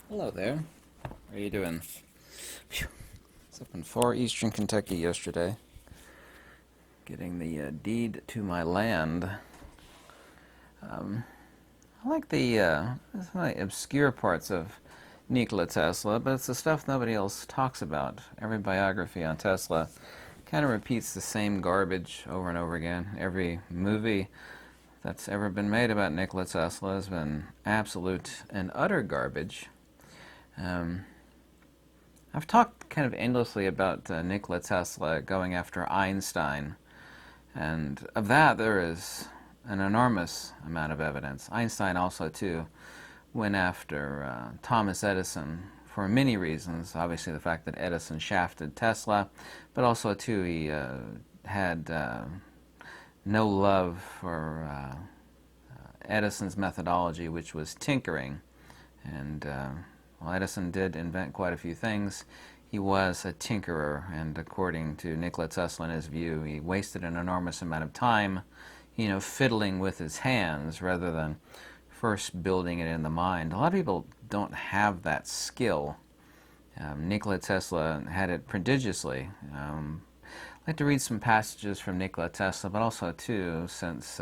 Hello there. How are you doing? Phew. I was up in far eastern Kentucky yesterday, getting the deed to my land. I like some of the obscure parts of Nikola Tesla, but it's the stuff nobody else talks about. Every biography on Tesla kind of repeats the same garbage over and over again. Every movie that's ever been made about Nikola Tesla has been absolute and utter garbage. Um, I've talked kind of endlessly about Nikola Tesla going after Einstein, and of that there is an enormous amount of evidence. Einstein also, too, went after Thomas Edison for many reasons. Obviously, the fact that Edison shafted Tesla, but also, too, he had no love for Edison's methodology, which was tinkering. And while Edison did invent quite a few things, he was a tinkerer, and according to Nikola Tesla and his view, he wasted an enormous amount of time, fiddling with his hands rather than first building it in the mind. A lot of people don't have that skill. Nikola Tesla had it prodigiously. I'd like to read some passages from Nikola Tesla, but also, too, since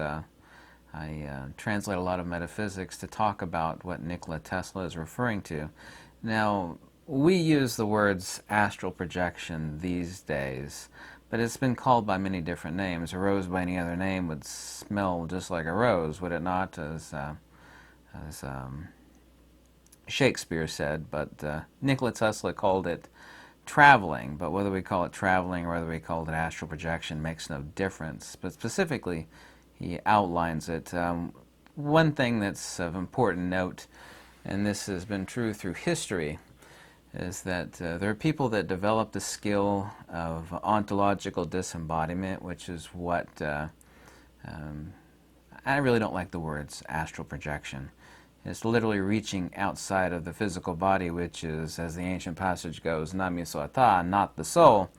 I translate a lot of metaphysics to talk about what Nikola Tesla is referring to. Now, we use the words astral projection these days, but it's been called by many different names. A rose by any other name would smell just like a rose, would it not? As Shakespeare said, but Nikola Tesla called it traveling. But whether we call it traveling or whether we call it astral projection makes no difference. But specifically, he outlines it. One thing that's of important note, and this has been true through history, is that there are people that develop the skill of ontological disembodiment, which is what I really don't like the words astral projection. It's literally reaching outside of the physical body, which is, as the ancient passage goes, namisota, not the soul,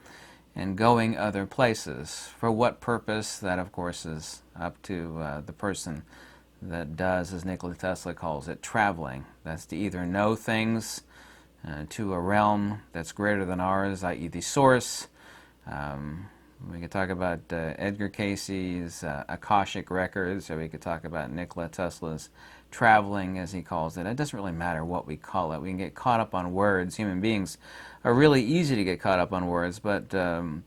and going other places. For what purpose? That, of course, is up to the person that does, as Nikola Tesla calls it, traveling. That's to either know things to a realm that's greater than ours, i.e. the source. We could talk about Edgar Casey's Akashic records, or we could talk about Nikola Tesla's traveling, as he calls it. It doesn't really matter what we call it. We can get caught up on words. Human beings are really easy to get caught up on words, but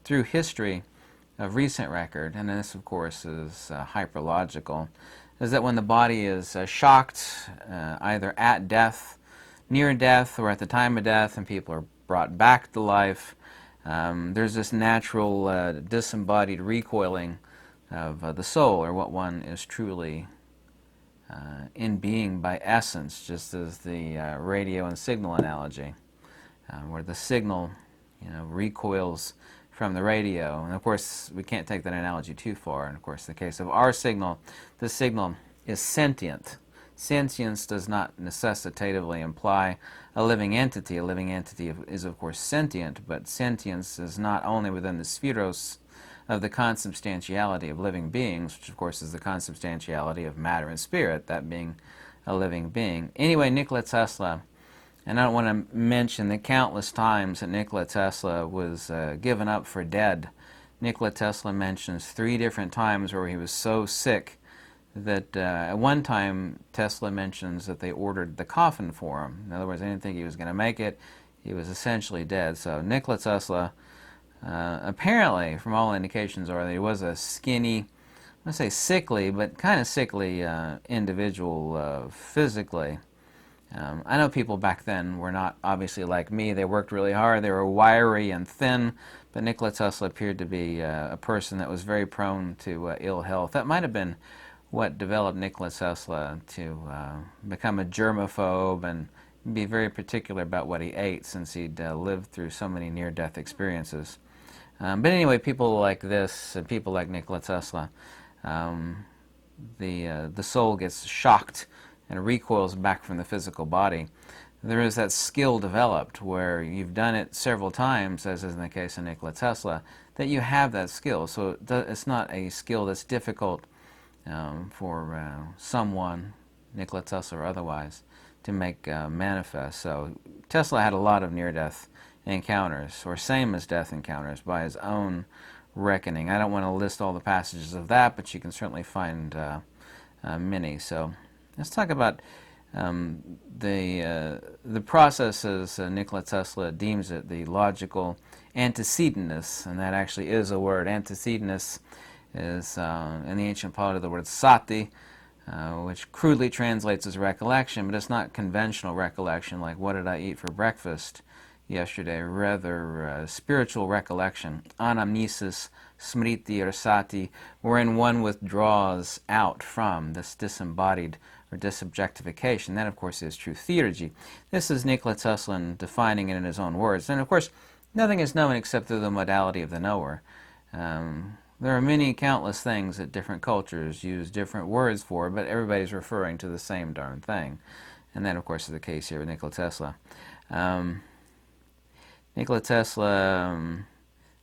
through history of recent record, and this, of course, is hyperlogical, is that when the body is shocked, either at death, near death, or at the time of death, and people are brought back to life, there's this natural disembodied recoiling of the soul, or what one is truly in being by essence, just as the radio and signal analogy, where the signal recoils from the radio. And of course, we can't take that analogy too far. And of course, in the case of our signal, the signal is sentient. Sentience does not necessitatively imply a living entity. A living entity is, of course, sentient, but sentience is not only within the spheros of the consubstantiality of living beings, which, of course, is the consubstantiality of matter and spirit, that being a living being. Anyway, Nikola Tesla, and I don't want to mention the countless times that Nikola Tesla was given up for dead. Nikola Tesla mentions 3 different times where he was so sick that at one time Tesla mentions that they ordered the coffin for him. In other words, they didn't think he was going to make it. He was essentially dead. So Nikola Tesla, apparently, from all indications, are that he was a skinny, I want to say sickly, but kind of sickly individual physically. I know people back then were not obviously like me. They worked really hard. They were wiry and thin, but Nikola Tesla appeared to be a person that was very prone to ill health. That might have been what developed Nikola Tesla to become a germaphobe and be very particular about what he ate, since he'd lived through so many near-death experiences. But anyway, people like this, and people like Nikola Tesla, the soul gets shocked and recoils back from the physical body. There is that skill developed where you've done it several times, as is in the case of Nikola Tesla, that you have that skill. So it's not a skill that's difficult for someone, Nikola Tesla or otherwise, to make manifest. So Tesla had a lot of near-death encounters, or same-as-death encounters, by his own reckoning. I don't want to list all the passages of that, but you can certainly find many. So let's talk about the process as Nikola Tesla deems it, the logical antecedentness, and that actually is a word. Antecedentness is in the ancient polity the word sati, which crudely translates as recollection, but it's not conventional recollection like what did I eat for breakfast yesterday, rather spiritual recollection, anamnesis, smriti, or sati, wherein one withdraws out from this disembodied or disobjectification. That, of course, is true theurgy. This is Nikola Tesla defining it in his own words. And, of course, nothing is known except through the modality of the knower. There are many countless things that different cultures use different words for, but everybody's referring to the same darn thing. And that, of course, is the case here with Nikola Tesla. Nikola Tesla,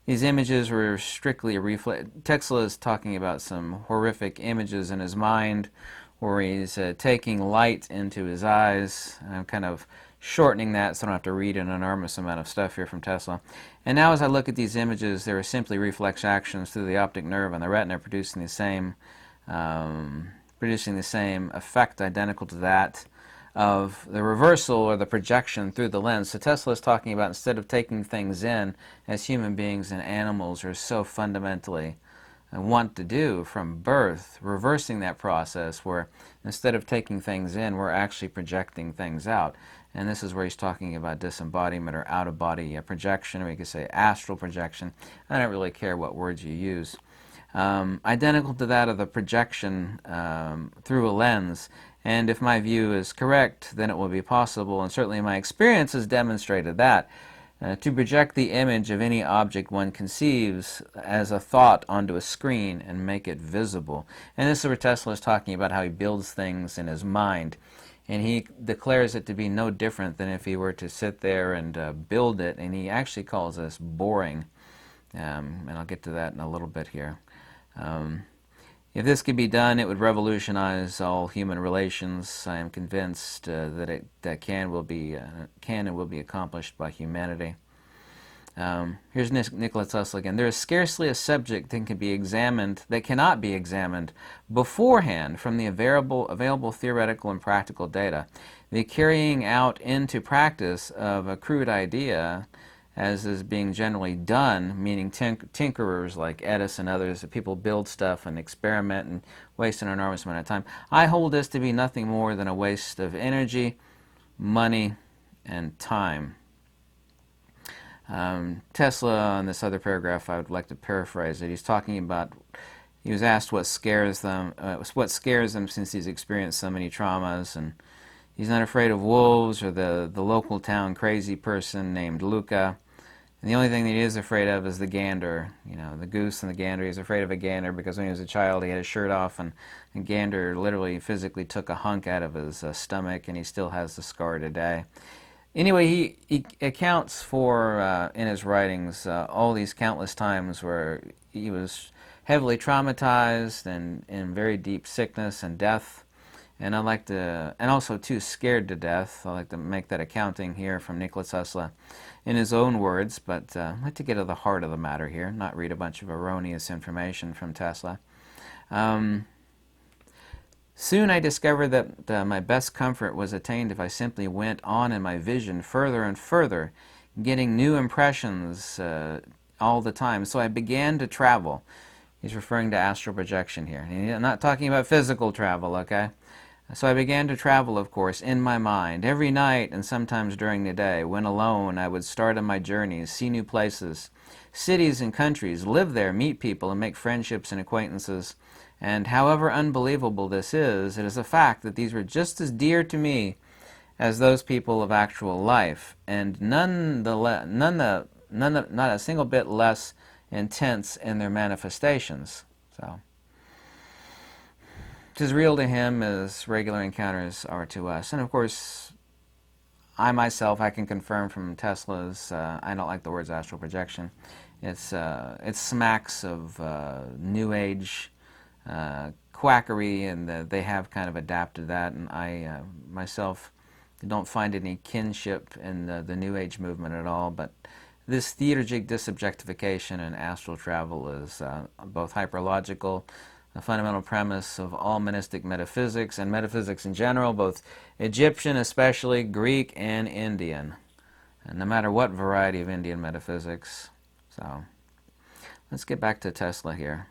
these images were strictly a reflex. Tesla is talking about some horrific images in his mind where he's taking light into his eyes. I'm kind of shortening that so I don't have to read an enormous amount of stuff here from Tesla. And now as I look at these images, there are simply reflex actions through the optic nerve and the retina producing the same effect identical to that of the reversal or the projection through the lens. So Tesla is talking about, instead of taking things in as human beings and animals are so fundamentally want to do from birth, reversing that process where instead of taking things in, we're actually projecting things out. And this is where he's talking about disembodiment or out-of-body projection, or you could say astral projection. I don't really care what words you use. Identical to that of the projection through a lens. And if my view is correct, then it will be possible, and certainly my experience has demonstrated that, to project the image of any object one conceives as a thought onto a screen and make it visible. And this is where Tesla is talking about how he builds things in his mind. And he declares it to be no different than if he were to sit there and build it, and he actually calls this boring. And I'll get to that in a little bit here. If this could be done, it would revolutionize all human relations. I am convinced that it can and will be accomplished by humanity. Here's Nikola Tesla again. There is scarcely a subject that cannot be examined beforehand from the available theoretical and practical data. The carrying out into practice of a crude idea, as is being generally done, meaning tinkerers like Edison and others, that people build stuff and experiment and waste an enormous amount of time. I hold this to be nothing more than a waste of energy, money, and time. Tesla, on this other paragraph, I would like to paraphrase it. He's talking about, he was asked what scares them since he's experienced so many traumas, and he's not afraid of wolves or the local town crazy person named Luca. And the only thing that he is afraid of is the gander, the goose and the gander. He's afraid of a gander because when he was a child he had his shirt off, and a gander literally physically took a hunk out of his stomach, and he still has the scar today. Anyway, he accounts for, in his writings, all these countless times where he was heavily traumatized and in very deep sickness and death. And and also too scared to death. I like to make that accounting here from Nikola Tesla in his own words, but I'd like to get to the heart of the matter here, not read a bunch of erroneous information from Tesla. Soon I discovered that my best comfort was attained if I simply went on in my vision further and further, getting new impressions all the time. So I began to travel. He's referring to astral projection here. I'm not talking about physical travel, okay? So I began to travel, of course, in my mind. Every night and sometimes during the day, when alone, I would start on my journeys, see new places, cities and countries, live there, meet people, and make friendships and acquaintances. And however unbelievable this is, it is a fact that these were just as dear to me as those people of actual life, and not a single bit less intense in their manifestations. So, it's as real to him as regular encounters are to us. And of course, I myself, I can confirm from Tesla's, I don't like the words astral projection. It smacks of New Age quackery, and they have kind of adapted that, and I myself I don't find any kinship in the New Age movement at all, but this theurgic disobjectification and astral travel is both hyperlogical, a fundamental premise of all monistic metaphysics and metaphysics in general, both Egyptian especially, Greek and Indian, and no matter what variety of Indian metaphysics. So let's get back to Tesla here.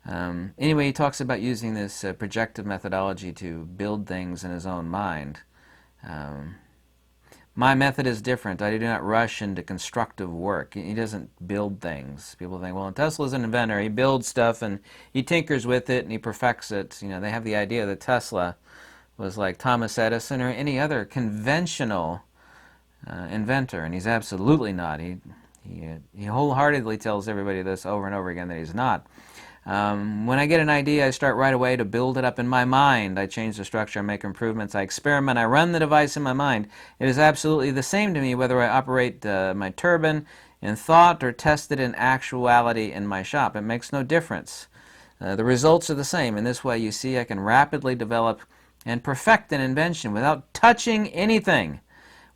Anyway, he talks about using this projective methodology to build things in his own mind. My method is different. I do not rush into constructive work. He doesn't build things. People think, well, Tesla's an inventor. He builds stuff and he tinkers with it and he perfects it. You know, they have the idea that Tesla was like Thomas Edison or any other conventional inventor, and he's absolutely not. He wholeheartedly tells everybody this over and over again that he's not. When I get an idea, I start right away to build it up in my mind. I change the structure, I make improvements, I experiment, I run the device in my mind. It is absolutely the same to me whether I operate my turbine in thought or test it in actuality in my shop. It makes no difference. The results are the same. In this way, you see, I can rapidly develop and perfect an invention without touching anything.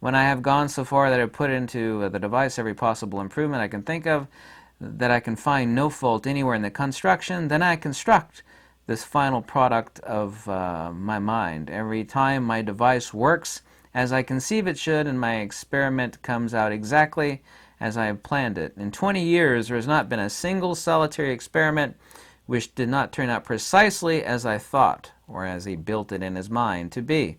When I have gone so far that I put into the device every possible improvement I can think of, that I can find no fault anywhere in the construction, then I construct this final product of my mind. Every time my device works as I conceive it should, and my experiment comes out exactly as I have planned it. In 20 years, there has not been a single solitary experiment which did not turn out precisely as I thought, or as he built it in his mind to be.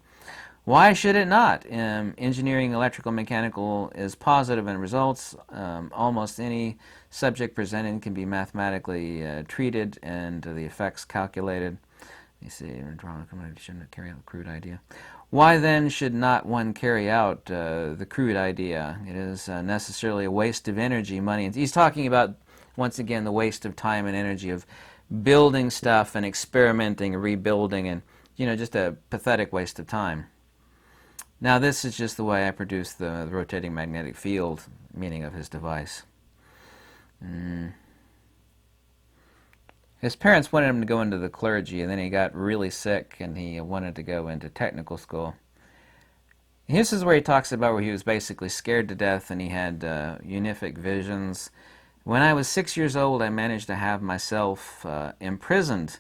Why should it not? Engineering, electrical, mechanical is positive in results. Almost any subject presented can be mathematically treated and the effects calculated. You see, shouldn't carry out the crude idea. Why then should not one carry out the crude idea? It is necessarily a waste of energy, money. And he's talking about, once again, the waste of time and energy of building stuff and experimenting, rebuilding, and, you know, just a pathetic waste of time. Now, this is just the way I produce the rotating magnetic field, meaning of his device. His parents wanted him to go into the clergy, and then he got really sick, and he wanted to go into technical school. This is where he talks about where he was basically scared to death, and he had unific visions. When I was 6 years old, I managed to have myself imprisoned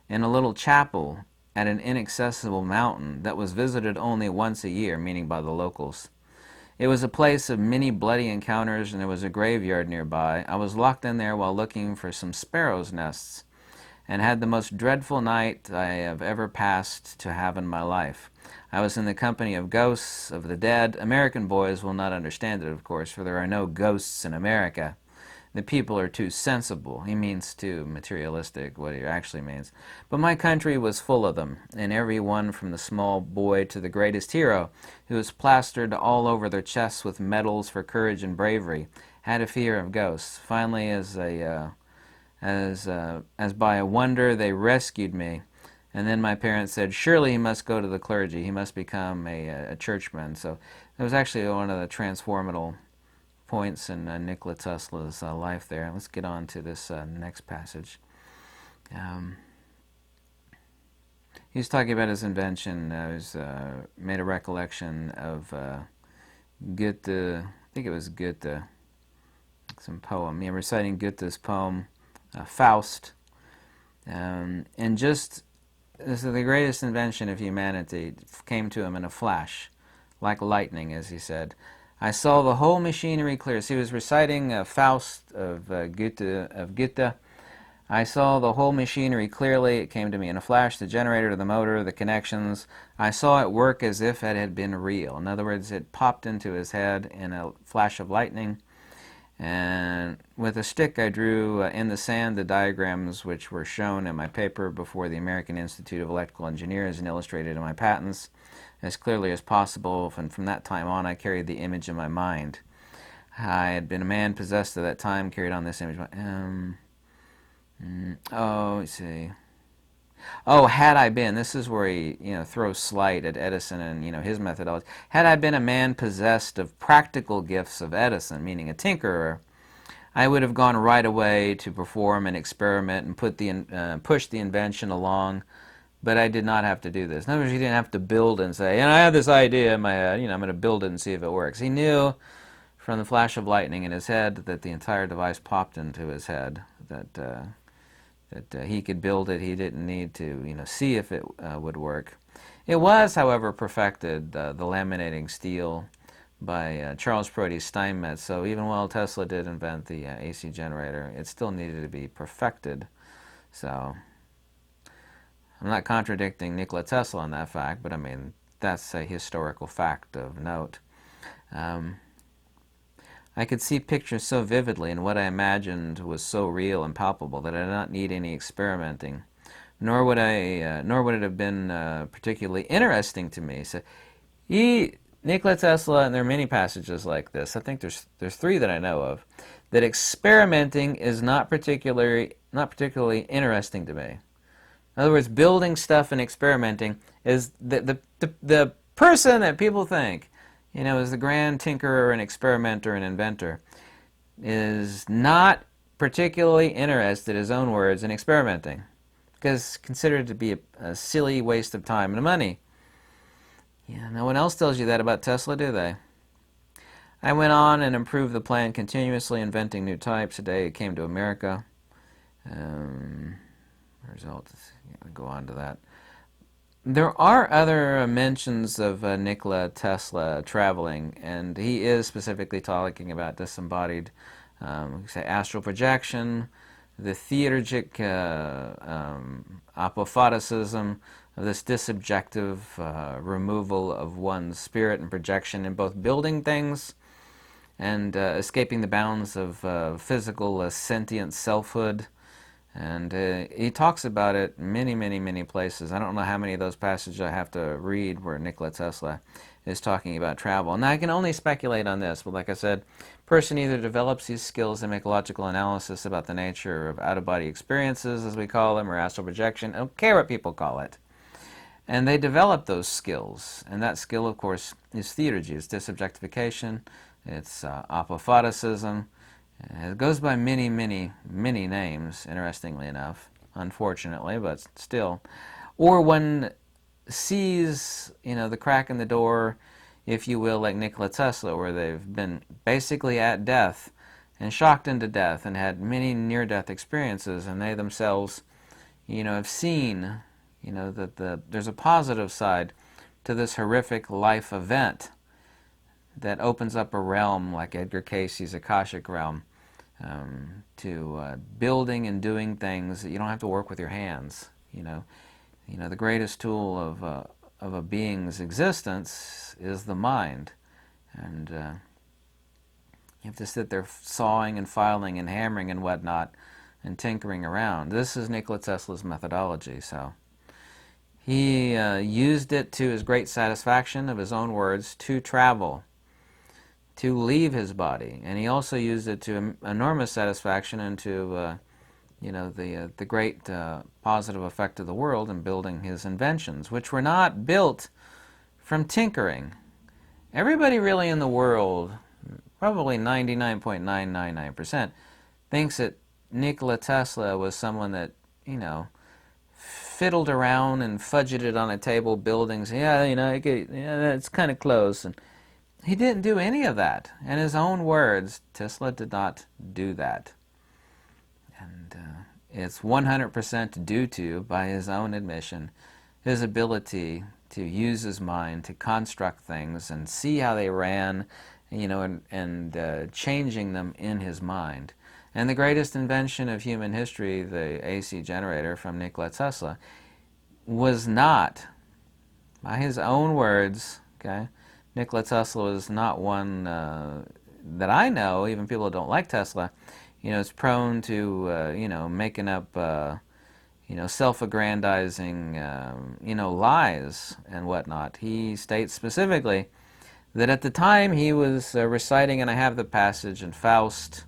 in a little chapel at an inaccessible mountain that was visited only once a year, meaning by the locals. It was a place of many bloody encounters, and there was a graveyard nearby. I was locked in there while looking for some sparrows' nests, and had the most dreadful night I have ever passed to have in my life. I was in the company of ghosts of the dead. American boys will not understand it, of course, for there are no ghosts in America. The people are too sensible. He means too materialistic, what he actually means. But my country was full of them, and every one from the small boy to the greatest hero, who was plastered all over their chests with medals for courage and bravery, had a fear of ghosts. Finally, as by a wonder, they rescued me. And then my parents said, surely he must go to the clergy. He must become a churchman. So it was actually one of the transformational points in Nikola Tesla's life there. Let's get on to this next passage. He's talking about his invention. He's made a recollection of Goethe, I think it was Goethe, some poem. Reciting Goethe's poem, Faust. And just, this is the greatest invention of humanity. It came to him in a flash, like lightning, as he said. I saw the whole machinery clear. So he was reciting Faust of Goethe. I saw the whole machinery clearly. It came to me in a flash, the generator, the motor, the connections. I saw it work as if it had been real. In other words, it popped into his head in a flash of lightning. And with a stick I drew in the sand the diagrams which were shown in my paper before the American Institute of Electrical Engineers and illustrated in my patents as clearly as possible, and from that time on I carried the image in my mind. I had been a man possessed at that time, carried on this image. Let's see. Oh, had I been, this is where he throws slight at Edison and his methodology. Had I been a man possessed of practical gifts of Edison, meaning a tinkerer, I would have gone right away to perform an experiment and push the invention along. but I did not have to do this. In other words, he didn't have to build and say, I have this idea in my head, I'm going to build it and see if it works. He knew from the flash of lightning in his head that the entire device popped into his head, that he could build it. He didn't need to, see if it would work. It was, however, perfected, the laminating steel, by Charles Proteus Steinmetz. So even while Tesla did invent the AC generator, it still needed to be perfected. So I'm not contradicting Nikola Tesla on that fact, but I mean, that's a historical fact of note. I could see pictures so vividly, and what I imagined was so real and palpable that I did not need any experimenting, nor would it have been particularly interesting to me. So, Nikola Tesla, and there are many passages like this. I think there's three that I know of, that experimenting is not particularly interesting to me. In other words, building stuff and experimenting is the person that people think, is the grand tinkerer and experimenter and inventor, is not particularly interested, his own words, in experimenting, because considered to be a silly waste of time and money. Yeah, no one else tells you that about Tesla, do they? I went on and improved the plan continuously, inventing new types. Today it came to America. Results, I'll go on to that. There are other mentions of Nikola Tesla traveling, and he is specifically talking about disembodied, say, astral projection, the theurgic apophaticism, of this disubjective removal of one's spirit and projection in both building things and escaping the bounds of physical sentient selfhood. And he talks about it many places. I don't know how many of those passages I have to read where Nikola Tesla is talking about travel. Now, I can only speculate on this, but like I said, person either develops these skills to make logical analysis about the nature of out-of-body experiences, as we call them, or astral projection. I don't care what people call it. And they develop those skills. And that skill, of course, is theurgy. It's disubjectification. It's apophaticism. It goes by many names, interestingly enough, unfortunately, but still. Or one sees, the crack in the door, if you will, like Nikola Tesla, where they've been basically at death and shocked into death and had many near-death experiences, and they themselves, have seen, that there's a positive side to this horrific life event that opens up a realm like Edgar Cayce's Akashic realm, to building and doing things that you don't have to work with your hands. The greatest tool of a being's existence is the mind, and you have to sit there sawing and filing and hammering and whatnot and tinkering around. This is Nikola Tesla's methodology. So he used it to his great satisfaction, of his own words, to travel, to leave his body, and he also used it to enormous satisfaction and to the great positive effect of the world in building his inventions, which were not built from tinkering. Everybody really in the world, probably 99.999%, thinks that Nikola Tesla was someone that, fiddled around and fudgeted on a table buildings. It's kind of close. And he didn't do any of that. In his own words, Tesla did not do that. And it's 100% due to, by his own admission, his ability to use his mind to construct things and see how they ran, and changing them in his mind. And the greatest invention of human history, the AC generator from Nikola Tesla, was not, by his own words, okay, Nikola Tesla was not one that I know, even people who don't like Tesla, is prone to, making up, self-aggrandizing, lies and whatnot. He states specifically that at the time he was reciting, and I have the passage in Faust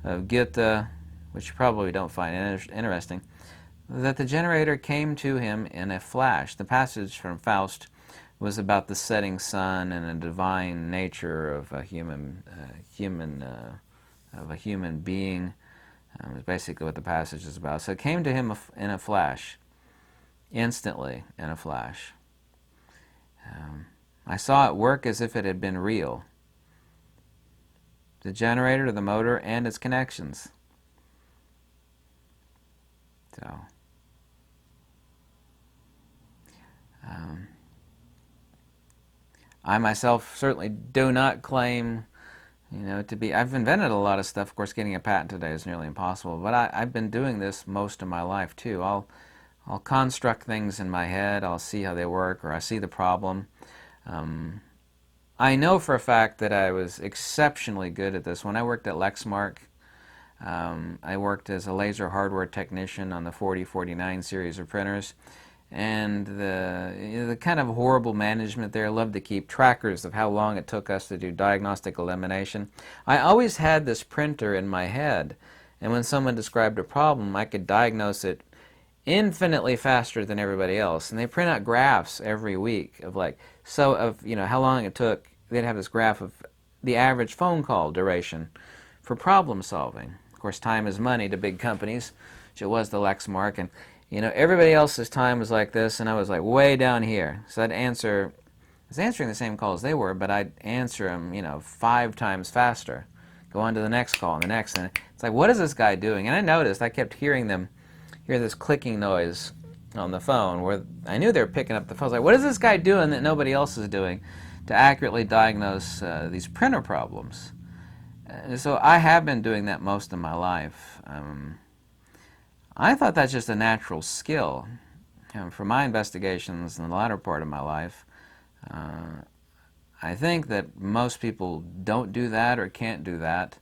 of Goethe, which you probably don't find interesting, that the generator came to him in a flash. The passage from Faust was about the setting sun and a divine nature of a human being. Is basically what the passage is about. So it came to him in a flash, instantly in a flash. I saw it work as if it had been real. The generator, the motor, and its connections. So, I myself certainly do not claim, to be. I've invented a lot of stuff. Of course, getting a patent today is nearly impossible. But I've been doing this most of my life too. I'll construct things in my head. I'll see how they work, or I see the problem. I know for a fact that I was exceptionally good at this when I worked at Lexmark. I worked as a laser hardware technician on the 4049 series of printers. And the kind of horrible management there loved to keep trackers of how long it took us to do diagnostic elimination. I always had this printer in my head, and when someone described a problem, I could diagnose it infinitely faster than everybody else. And they print out graphs every week of how long it took. They'd have this graph of the average phone call duration for problem solving. Of course, time is money to big companies, which it was the Lexmark, and everybody else's time was like this, and I was like way down here. So I was answering the same calls they were, but I'd answer them, 5 times faster. Go on to the next call and the next, and it's like, what is this guy doing? And I noticed I kept hear this clicking noise on the phone, where I knew they were picking up the phone. I was like, what is this guy doing that nobody else is doing to accurately diagnose these printer problems? So I have been doing that most of my life. I thought that's just a natural skill. For my investigations in the latter part of my life, I think that most people don't do that or can't do that.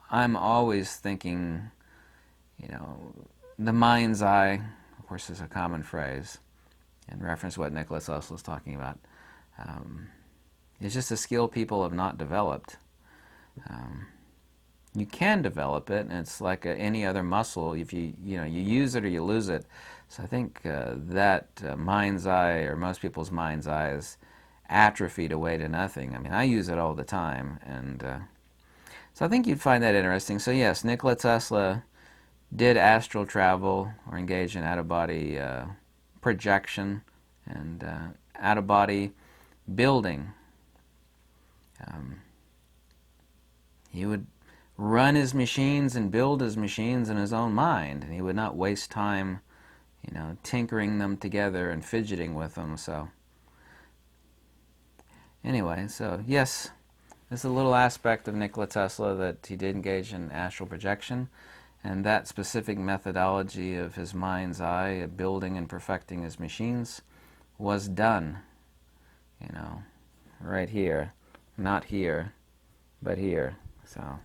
I'm always thinking, the mind's eye, of course, is a common phrase in reference to what Nikola Tesla was talking about. It's just a skill people have not developed. You can develop it, and it's like any other muscle. If you use it or you lose it. So I think that mind's eye, or most people's mind's eye, is atrophied away to nothing. I mean, I use it all the time, and so I think you'd find that interesting. So yes, Nikola Tesla did astral travel or engage in out-of-body projection and out-of-body building. He would run his machines and build his machines in his own mind, and he would not waste time, tinkering them together and fidgeting with them. So anyway, so yes, there's a little aspect of Nikola Tesla that he did engage in astral projection, and that specific methodology of his mind's eye at building and perfecting his machines was done, right here, not here, but here. So.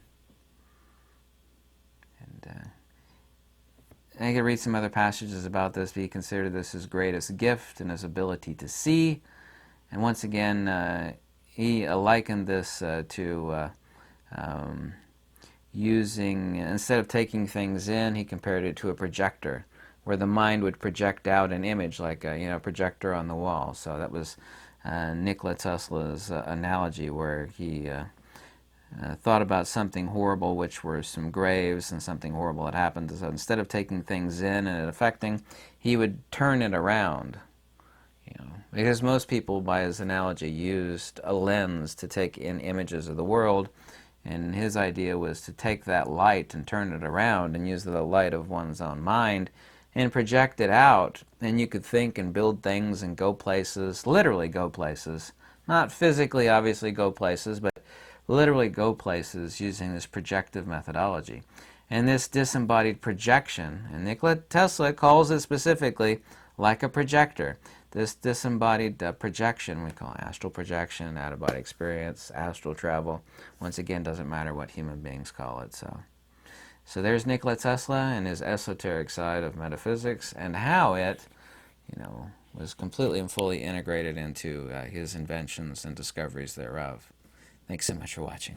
I could read some other passages about this, but he considered this his greatest gift and his ability to see. And once again, he likened this to using, instead of taking things in, he compared it to a projector, where the mind would project out an image, like a projector on the wall. So that was Nikola Tesla's analogy, where he thought about something horrible, which were some graves, and something horrible had happened. So instead of taking things in and it affecting, he would turn it around. Because most people, by his analogy, used a lens to take in images of the world, and his idea was to take that light and turn it around and use the light of one's own mind and project it out, and you could think and build things and go places, literally go places. Not physically, obviously, go places, but literally go places using this projective methodology. And this disembodied projection, and Nikola Tesla calls it specifically like a projector. This disembodied projection we call astral projection, out-of-body experience, astral travel. Once again, doesn't matter what human beings call it. So there's Nikola Tesla and his esoteric side of metaphysics, and how it, was completely and fully integrated into his inventions and discoveries thereof. Thanks so much for watching.